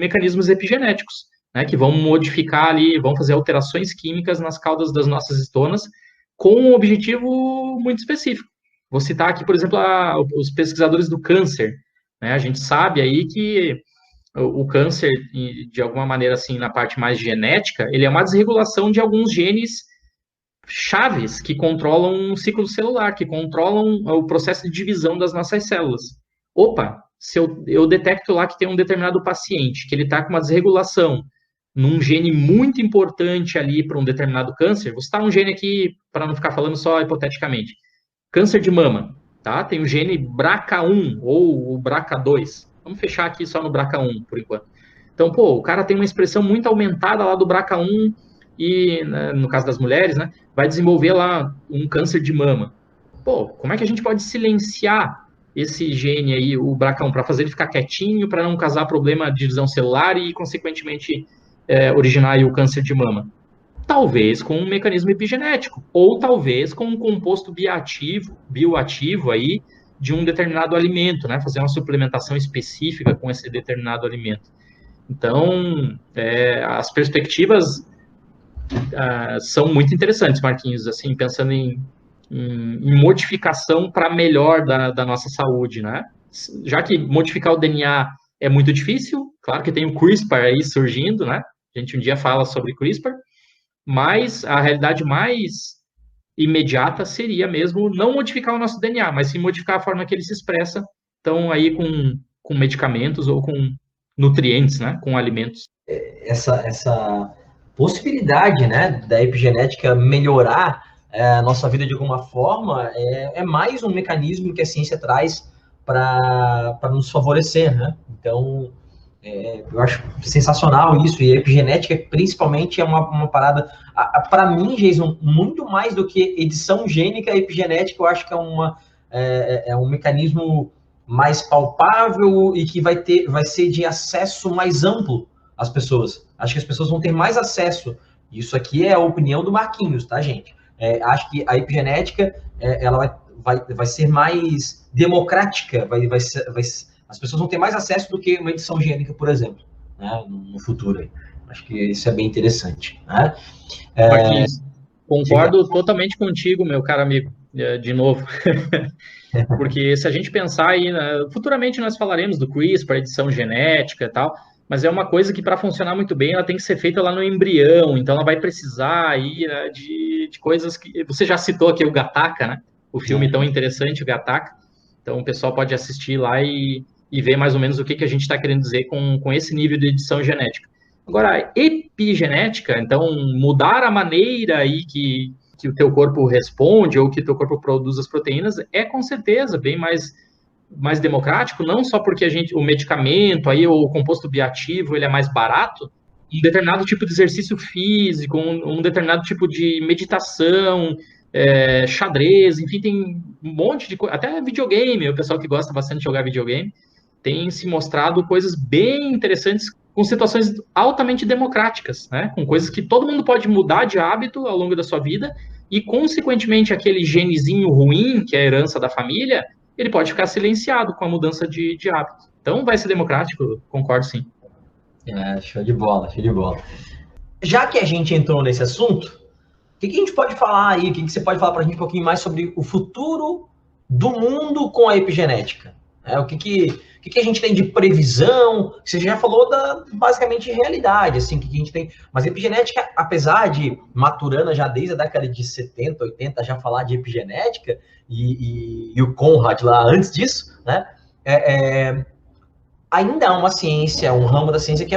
mecanismos epigenéticos, né, que vão modificar ali, vão fazer alterações químicas nas caudas das nossas estonas com um objetivo muito específico. Vou citar aqui, por exemplo, os pesquisadores do câncer. Né? A gente sabe aí que o câncer, de alguma maneira, assim, na parte mais genética, ele é uma desregulação de alguns genes chaves que controlam o ciclo celular, que controlam o processo de divisão das nossas células. Opa, se eu detecto lá que tem um determinado paciente, que ele está com uma desregulação num gene muito importante ali para um determinado câncer, vou citar um gene aqui para não ficar falando só hipoteticamente. Câncer de mama, tá? Tem o gene BRCA1 ou o BRCA2. Vamos fechar aqui só no BRCA1 por enquanto. Então, pô, o cara tem uma expressão muito aumentada lá do BRCA1 e, né, no caso das mulheres, né, vai desenvolver lá um câncer de mama. Pô, como é que a gente pode silenciar esse gene aí, o BRCA1, para fazer ele ficar quietinho, para não causar problema de divisão celular e, consequentemente, originar aí o câncer de mama? Talvez com um mecanismo epigenético, ou talvez com um composto bioativo aí de um determinado alimento, né? Fazer uma suplementação específica com esse determinado alimento. Então, as perspectivas são muito interessantes, Marquinhos, assim, pensando em modificação para melhor da nossa saúde, né? Já que modificar o DNA é muito difícil, claro que tem o CRISPR aí surgindo, né? A gente um dia fala sobre CRISPR, mas a realidade mais imediata seria mesmo não modificar o nosso DNA, mas sim modificar a forma que ele se expressa, então aí com medicamentos ou com nutrientes, né? Com alimentos. Essa possibilidade, né, da epigenética melhorar a nossa vida de alguma forma é mais um mecanismo que a ciência traz para nos favorecer, né? Então, eu acho sensacional isso, e a epigenética, principalmente, é uma parada, para mim, Jason, muito mais do que edição gênica, a epigenética, eu acho que é um mecanismo mais palpável e que vai ser de acesso mais amplo às pessoas. Acho que as pessoas vão ter mais acesso. Isso aqui é a opinião do Marquinhos, tá, gente? Acho que a epigenética, ela vai ser mais democrática, as pessoas vão ter mais acesso do que uma edição gênica, por exemplo, né, no futuro. Aí. Acho que isso é bem interessante. Né? Marquinhos, concordo totalmente contigo, meu caro amigo, de novo. Porque se a gente pensar aí, futuramente nós falaremos do CRISPR, edição genética e tal, mas é uma coisa que para funcionar muito bem, ela tem que ser feita lá no embrião, então ela vai precisar aí, né, de coisas que... Você já citou aqui o Gattaca, né? O filme tão interessante, o Gattaca. Então o pessoal pode assistir lá e ver mais ou menos o que a gente está querendo dizer com esse nível de edição genética. Agora, epigenética, então mudar a maneira aí que o teu corpo responde ou que o teu corpo produz as proteínas é com certeza bem mais democrático, não só porque o medicamento, aí, o composto bioativo, ele é mais barato, um determinado tipo de exercício físico, um determinado tipo de meditação, xadrez, enfim, tem um monte de coisa, até videogame, o pessoal que gosta bastante de jogar videogame, tem se mostrado coisas bem interessantes com situações altamente democráticas, né? Com coisas que todo mundo pode mudar de hábito ao longo da sua vida e, consequentemente, aquele genezinho ruim, que é a herança da família, ele pode ficar silenciado com a mudança de hábito. Então, vai ser democrático, concordo sim. Show de bola, show de bola. Já que a gente entrou nesse assunto, o que a gente pode falar aí? O que você pode falar para a gente um pouquinho mais sobre o futuro do mundo com a epigenética? O que a gente tem de previsão? Você já falou basicamente realidade, assim, que a gente tem. Mas a epigenética, apesar de maturana já desde a década de 70, 80, já falar de epigenética, e o Conrad lá antes disso, né? Ainda há uma ciência, um ramo da ciência que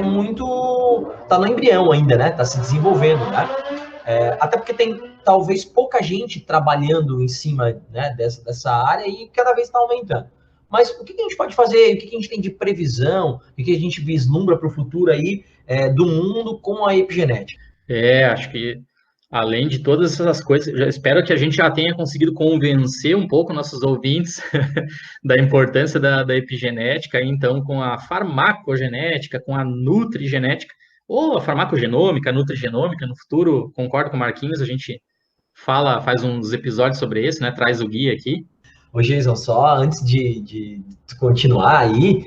tá no embrião ainda, né? Tá se desenvolvendo, né? Até porque tem talvez pouca gente trabalhando em cima, né, dessa área e cada vez está aumentando. Mas o que a gente pode fazer? O que a gente tem de previsão? O que a gente vislumbra para o futuro aí do mundo com a epigenética? Acho que além de todas essas coisas, eu espero que a gente já tenha conseguido convencer um pouco nossos ouvintes da importância da epigenética, então com a farmacogenética, com a nutrigenética, ou a farmacogenômica, a nutrigenômica, no futuro, concordo com o Marquinhos, a gente faz uns episódios sobre isso, né? Traz o guia aqui. Ô, Jason, só antes de continuar aí,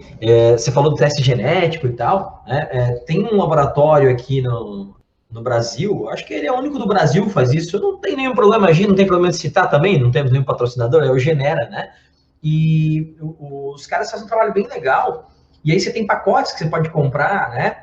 você falou do teste genético e tal, né? Tem um laboratório aqui no Brasil, acho que ele é o único do Brasil que faz isso, não tem nenhum problema, não tem problema de citar também, não temos nenhum patrocinador, é o Genera, né? E os caras fazem um trabalho bem legal, e aí você tem pacotes que você pode comprar, né?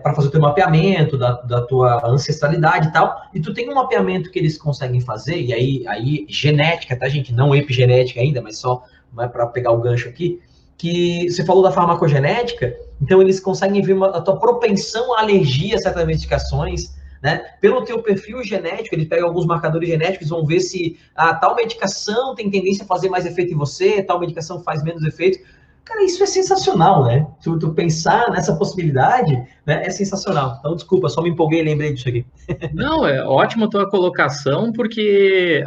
Para fazer o teu mapeamento da tua ancestralidade e tal, e tu tem um mapeamento que eles conseguem fazer, e aí genética, tá, gente? Não epigenética ainda, mas só para pegar o gancho aqui, que você falou da farmacogenética, Então, eles conseguem ver a tua propensão à alergia a certas medicações, né? Pelo teu perfil genético, eles pegam alguns marcadores genéticos, vão ver se tal medicação tem tendência a fazer mais efeito em você, tal medicação faz menos efeito. Cara, isso é sensacional, né? Tu pensar nessa possibilidade, né, é sensacional. Então, desculpa, só me empolguei e lembrei disso aqui. Não, é ótima a tua colocação, porque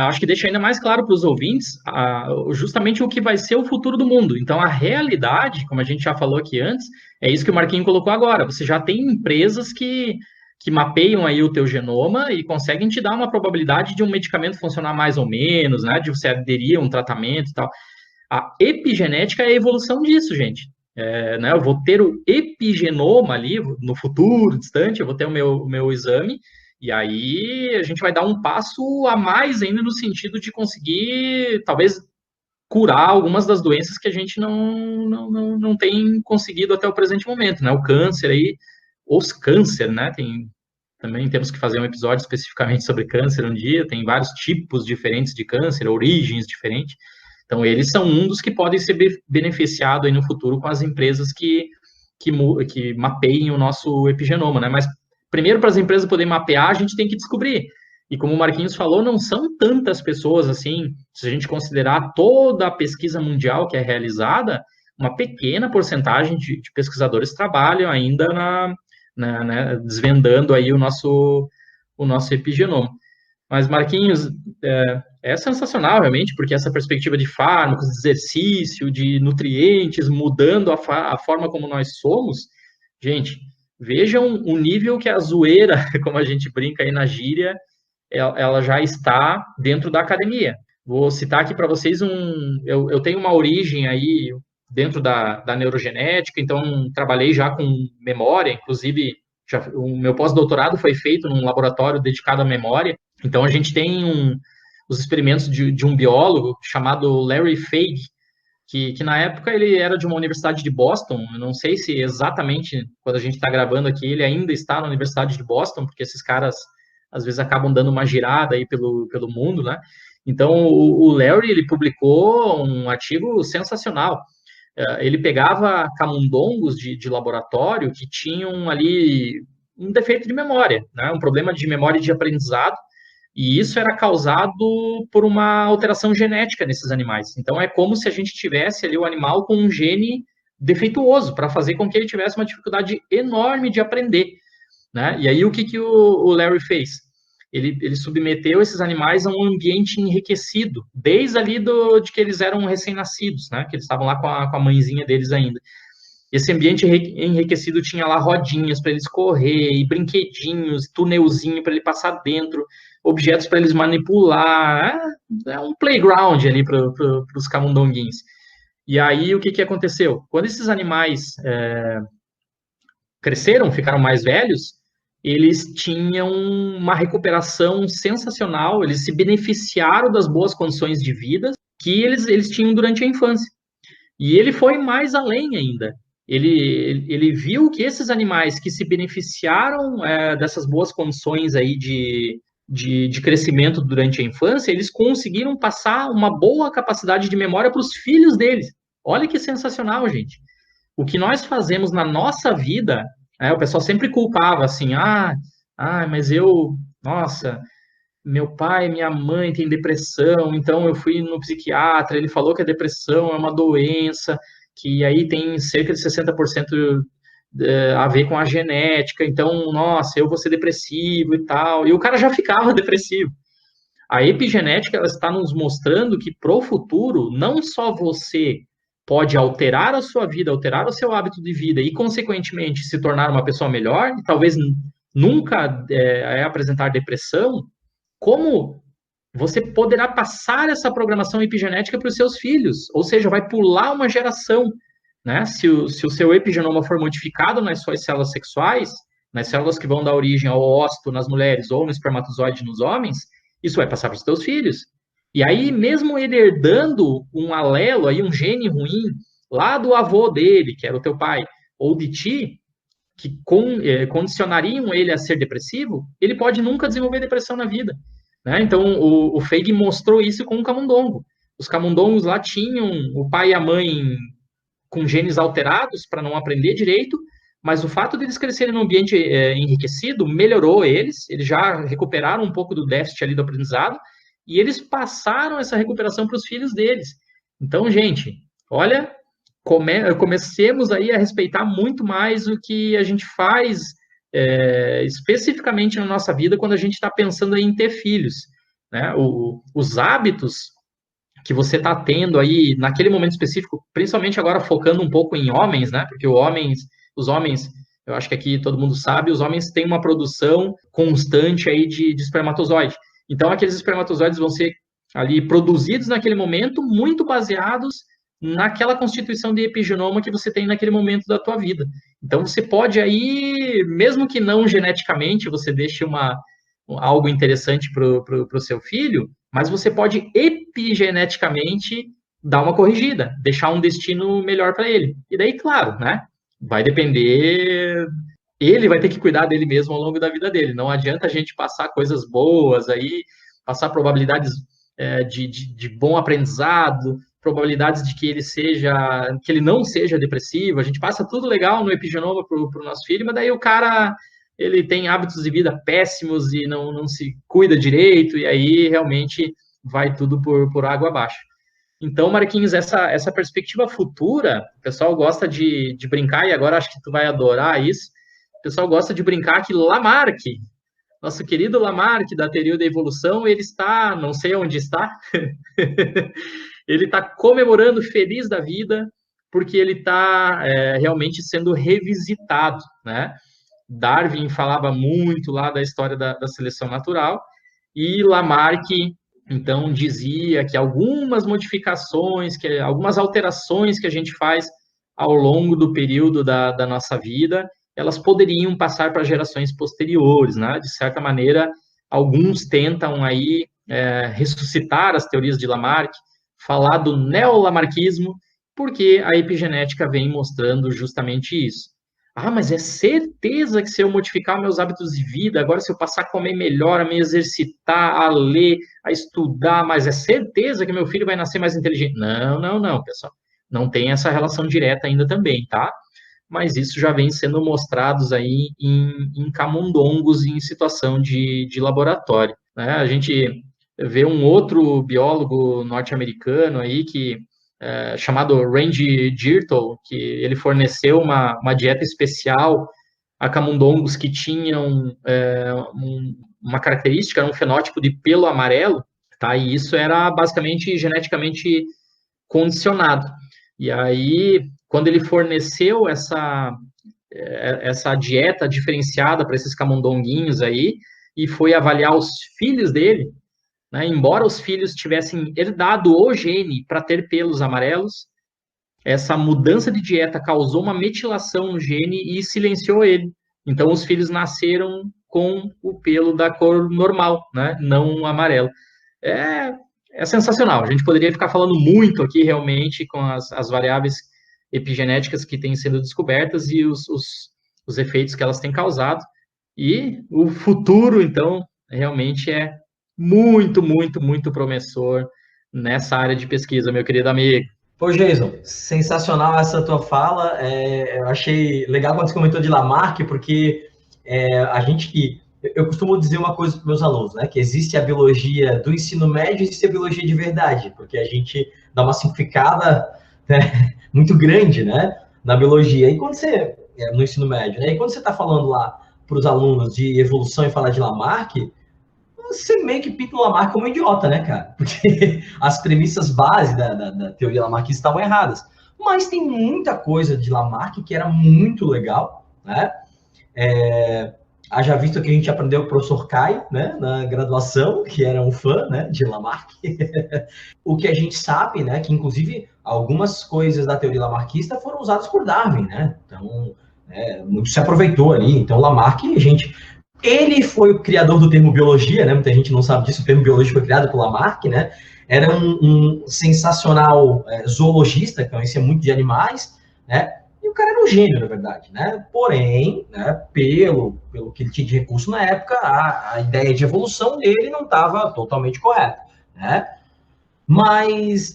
acho que deixa ainda mais claro para os ouvintes justamente o que vai ser o futuro do mundo. Então, a realidade, como a gente já falou aqui antes, é isso que o Marquinho colocou agora. Você já tem empresas que mapeiam aí o teu genoma e conseguem te dar uma probabilidade de um medicamento funcionar mais ou menos, né? De você aderir a um tratamento e tal. A epigenética é a evolução disso, gente. Né, eu vou ter o epigenoma ali, no futuro distante, eu vou ter o meu exame, e aí a gente vai dar um passo a mais ainda no sentido de conseguir, talvez, curar algumas das doenças que a gente não tem conseguido até o presente momento, né? O câncer aí, os câncer, né? Também temos que fazer um episódio especificamente sobre câncer um dia, tem vários tipos diferentes de câncer, origens diferentes. Então, eles são um dos que podem ser beneficiados aí no futuro com as empresas que mapeiem o nosso epigenoma, né? Mas, primeiro, para as empresas poderem mapear, a gente tem que descobrir. E como o Marquinhos falou, não são tantas pessoas assim, se a gente considerar toda a pesquisa mundial que é realizada, uma pequena porcentagem de pesquisadores trabalham ainda né, desvendando aí o nosso epigenoma. Mas, Marquinhos, é sensacional, realmente, porque essa perspectiva de fármacos, de exercício, de nutrientes, mudando a forma como nós somos, gente, vejam o nível que a zoeira, como a gente brinca aí na gíria, ela já está dentro da academia. Vou citar aqui para vocês eu tenho uma origem aí dentro da neurogenética, então trabalhei já com memória, inclusive o meu pós-doutorado foi feito num laboratório dedicado à memória. Então a gente tem os experimentos de um biólogo chamado Larry Fage, que na época ele era de uma universidade de Boston. Eu não sei se exatamente quando a gente está gravando aqui ele ainda está na Universidade de Boston, porque esses caras às vezes acabam dando uma girada aí pelo mundo, né? Então o Larry ele publicou um artigo sensacional. Ele pegava camundongos de laboratório que tinham ali um defeito de memória, né? Um problema de memória de aprendizado, e isso era causado por uma alteração genética nesses animais. Então, é como se a gente tivesse ali o animal com um gene defeituoso, para fazer com que ele tivesse uma dificuldade enorme de aprender, né? E aí, o que o Larry fez? Ele submeteu esses animais a um ambiente enriquecido, desde ali de que eles eram recém-nascidos, né? Que eles estavam lá com a mãezinha deles ainda. Esse ambiente enriquecido tinha lá rodinhas para eles correr, e brinquedinhos, túnelzinho para ele passar dentro, objetos para eles manipular. É um playground ali para os camundonguins. E aí, o que aconteceu? Quando esses animais cresceram, ficaram mais velhos, eles tinham uma recuperação sensacional, eles se beneficiaram das boas condições de vida que eles tinham durante a infância. E ele foi mais além ainda. Ele viu que esses animais que se beneficiaram dessas boas condições aí de crescimento durante a infância, eles conseguiram passar uma boa capacidade de memória para os filhos deles. Olha que sensacional, gente. O que nós fazemos na nossa vida, o pessoal sempre culpava assim, mas nossa, meu pai, minha mãe tem depressão, então eu fui no psiquiatra, ele falou que a depressão é uma doença, que aí tem cerca de 60% a ver com a genética, então, nossa, eu vou ser depressivo e tal, e o cara já ficava depressivo. A epigenética, ela está nos mostrando que pro futuro, não só você pode alterar a sua vida, alterar o seu hábito de vida e, consequentemente, se tornar uma pessoa melhor, e talvez nunca apresentar depressão, como você poderá passar essa programação epigenética para os seus filhos, ou seja, vai pular uma geração, né? Se o seu epigenoma for modificado nas suas células sexuais, nas células que vão dar origem ao ócito nas mulheres ou no espermatozoide nos homens, isso vai passar para os seus filhos. E aí, mesmo ele herdando um alelo, aí, um gene ruim, lá do avô dele, que era o teu pai, ou de ti, que condicionariam ele a ser depressivo, ele pode nunca desenvolver depressão na vida. Né? Então, o Feig mostrou isso com o camundongo. Os camundongos lá tinham o pai e a mãe com genes alterados para não aprender direito, mas o fato de eles crescerem num ambiente enriquecido melhorou eles já recuperaram um pouco do déficit ali do aprendizado, e eles passaram essa recuperação para os filhos deles. Então, gente, olha, comecemos aí a respeitar muito mais o que a gente faz especificamente na nossa vida quando a gente está pensando em ter filhos, né? Os hábitos que você está tendo aí naquele momento específico, principalmente agora focando um pouco em homens, né? Porque os homens, eu acho que aqui todo mundo sabe, os homens têm uma produção constante aí de espermatozoide. Então, aqueles espermatozoides vão ser ali produzidos naquele momento, muito baseados naquela constituição de epigenoma que você tem naquele momento da tua vida. Então, você pode aí, mesmo que não geneticamente, você deixe algo interessante para o seu filho, mas você pode epigeneticamente dar uma corrigida, deixar um destino melhor para ele. E daí, claro, né? Vai depender. Ele vai ter que cuidar dele mesmo ao longo da vida dele. Não adianta a gente passar coisas boas aí, passar probabilidades de bom aprendizado, probabilidades de que ele não seja depressivo. A gente passa tudo legal no epigenoma para o nosso filho, mas daí o cara ele tem hábitos de vida péssimos e não se cuida direito, e aí realmente vai tudo por água abaixo. Então, Marquinhos, essa perspectiva futura, o pessoal gosta de brincar, e agora acho que tu vai adorar isso, o pessoal gosta de brincar que Lamarck, nosso querido Lamarck, da teoria da evolução, ele está, não sei onde está, ele está comemorando feliz da vida, porque ele está realmente sendo revisitado, né? Darwin falava muito lá da história da seleção natural, e Lamarck, então, dizia que algumas modificações, algumas alterações que a gente faz ao longo do período da nossa vida, elas poderiam passar para gerações posteriores, né? De certa maneira, alguns tentam aí ressuscitar as teorias de Lamarck, falar do neolamarquismo, porque a epigenética vem mostrando justamente isso. Ah, mas é certeza que se eu modificar meus hábitos de vida, agora se eu passar a comer melhor, a me exercitar, a ler, a estudar, mas é certeza que meu filho vai nascer mais inteligente? Não, pessoal. Não tem essa relação direta ainda também, tá? Mas isso já vem sendo mostrados aí em camundongos em situação de laboratório, né? A gente vê um outro biólogo norte-americano aí chamado Randy Geertl, que ele forneceu uma dieta especial a camundongos que tinham uma característica, um fenótipo de pelo amarelo, tá? E isso era basicamente geneticamente condicionado. E aí, quando ele forneceu essa dieta diferenciada para esses camundonguinhos aí, e foi avaliar os filhos dele, né, embora os filhos tivessem herdado o gene para ter pelos amarelos, essa mudança de dieta causou uma metilação no gene e silenciou ele. Então, os filhos nasceram com o pelo da cor normal, né, não amarelo. É sensacional. A gente poderia ficar falando muito aqui, realmente, com as variáveis epigenéticas que têm sido descobertas e os efeitos que elas têm causado. E o futuro, então, realmente é muito, muito, muito promissor nessa área de pesquisa, meu querido amigo. Pô, Jason, sensacional essa tua fala. Eu achei legal quando você comentou de Lamarck, porque a gente que... Eu costumo dizer uma coisa para meus alunos, né? Que existe a biologia do ensino médio e existe a biologia de verdade, porque a gente dá uma simplificada, né, muito grande, né? Na biologia. E quando você... no ensino médio, né? E quando você está falando lá para os alunos de evolução e falar de Lamarck, você meio que pinta o Lamarck como um idiota, né, cara? Porque as premissas base da teoria lamarckista estavam erradas. Mas tem muita coisa de Lamarck que era muito legal, né? Haja visto que a gente aprendeu com o professor Caio, né, na graduação, que era um fã, né, de Lamarck. O que a gente sabe, né, que inclusive algumas coisas da teoria lamarckista foram usadas por Darwin, né? Então, muito se aproveitou ali. Então, Lamarck, ele foi o criador do termo biologia, né? Muita gente não sabe disso, o termo biologia foi criado por Lamarck, né? Era um sensacional zoologista, que conhecia muito de animais, né? E o cara era um gênio, na verdade, né? Porém, né, pelo que ele tinha de recurso na época, a ideia de evolução dele não estava totalmente correta, né? Mas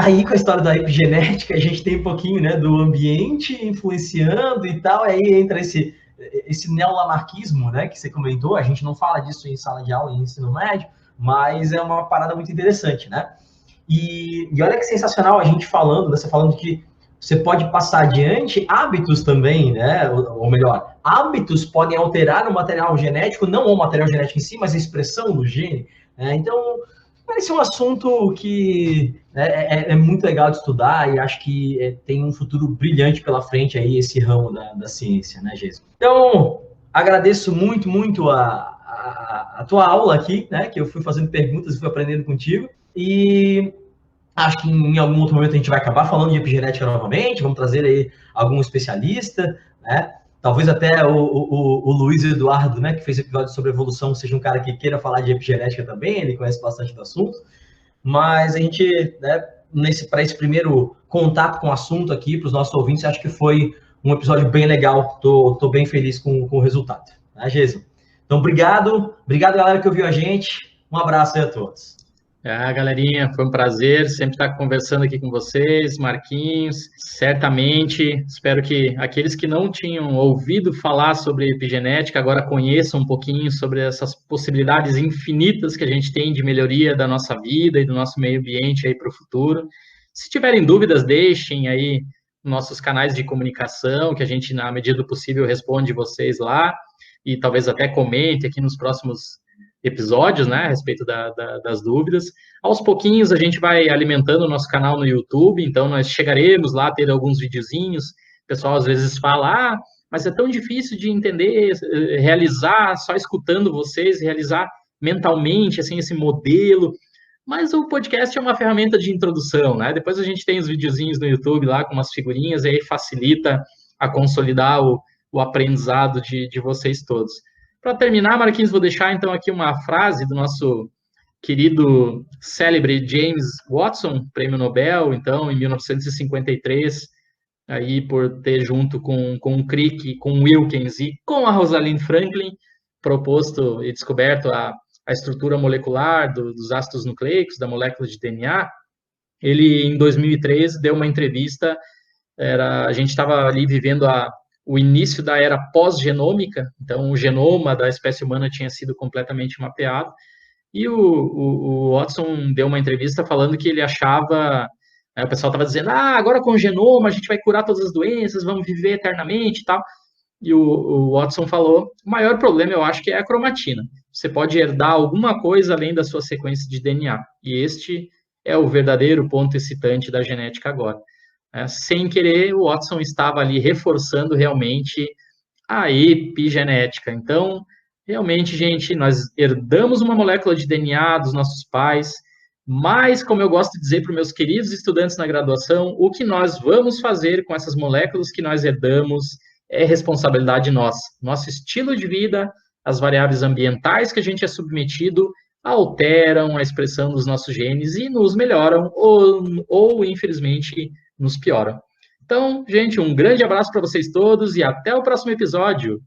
Aí, com a história da epigenética, a gente tem um pouquinho, né, do ambiente influenciando e tal, aí entra esse neolamarquismo, né, que você comentou, a gente não fala disso em sala de aula, em ensino médio, mas é uma parada muito interessante, né? E olha que sensacional a gente falando, você falando que você pode passar adiante hábitos também, né? Ou melhor, hábitos podem alterar o material genético, não o material genético em si, mas a expressão do gene. Né? Então, parece um assunto que é muito legal de estudar e acho que tem um futuro brilhante pela frente aí, esse ramo da ciência, né, Geis? Então, agradeço muito, muito a tua aula aqui, né? Que eu fui fazendo perguntas e fui aprendendo contigo. E acho que em algum outro momento a gente vai acabar falando de epigenética novamente, vamos trazer aí algum especialista, né? Talvez até o Luiz Eduardo, né, que fez episódio sobre evolução, seja um cara que queira falar de epigenética também, ele conhece bastante do assunto. Mas a gente, né, para esse primeiro contato com o assunto aqui, para os nossos ouvintes, acho que foi um episódio bem legal. Tô bem feliz com o resultado. Tá, Geison? Então, obrigado galera que ouviu a gente. Um abraço aí a todos. Galerinha, foi um prazer sempre estar conversando aqui com vocês, Marquinhos. Certamente, espero que aqueles que não tinham ouvido falar sobre epigenética agora conheçam um pouquinho sobre essas possibilidades infinitas que a gente tem de melhoria da nossa vida e do nosso meio ambiente aí para o futuro. Se tiverem dúvidas, deixem aí nossos canais de comunicação, que a gente, na medida do possível, responde vocês lá e talvez até comente aqui nos próximos episódios, né, a respeito das dúvidas. Aos pouquinhos a gente vai alimentando o nosso canal no YouTube, então nós chegaremos lá a ter alguns videozinhos. O pessoal às vezes fala, mas é tão difícil de entender, realizar só escutando vocês, realizar mentalmente, assim, esse modelo. Mas o podcast é uma ferramenta de introdução, né? Depois a gente tem os videozinhos no YouTube lá com umas figurinhas, e aí facilita a consolidar o aprendizado de vocês todos. Para terminar, Marquinhos, vou deixar então aqui uma frase do nosso querido célebre James Watson, prêmio Nobel, então, em 1953, aí por ter junto com o Crick, com Wilkins e com a Rosalind Franklin proposto e descoberto a estrutura molecular dos ácidos nucleicos, da molécula de DNA. Ele, em 2013, deu uma entrevista, a gente estava ali vivendo o início da era pós-genômica, então o genoma da espécie humana tinha sido completamente mapeado, e o Watson deu uma entrevista falando que ele achava, o pessoal estava dizendo, agora com o genoma a gente vai curar todas as doenças, vamos viver eternamente e tal, e o Watson falou, o maior problema eu acho que é a cromatina, você pode herdar alguma coisa além da sua sequência de DNA, e este é o verdadeiro ponto excitante da genética agora. Sem querer, o Watson estava ali reforçando realmente a epigenética. Então, realmente, gente, nós herdamos uma molécula de DNA dos nossos pais, mas, como eu gosto de dizer para os meus queridos estudantes na graduação, o que nós vamos fazer com essas moléculas que nós herdamos é responsabilidade nossa. Nosso estilo de vida, as variáveis ambientais que a gente é submetido, alteram a expressão dos nossos genes e nos melhoram ou infelizmente, nos pioram. Então, gente, um grande abraço para vocês todos e até o próximo episódio.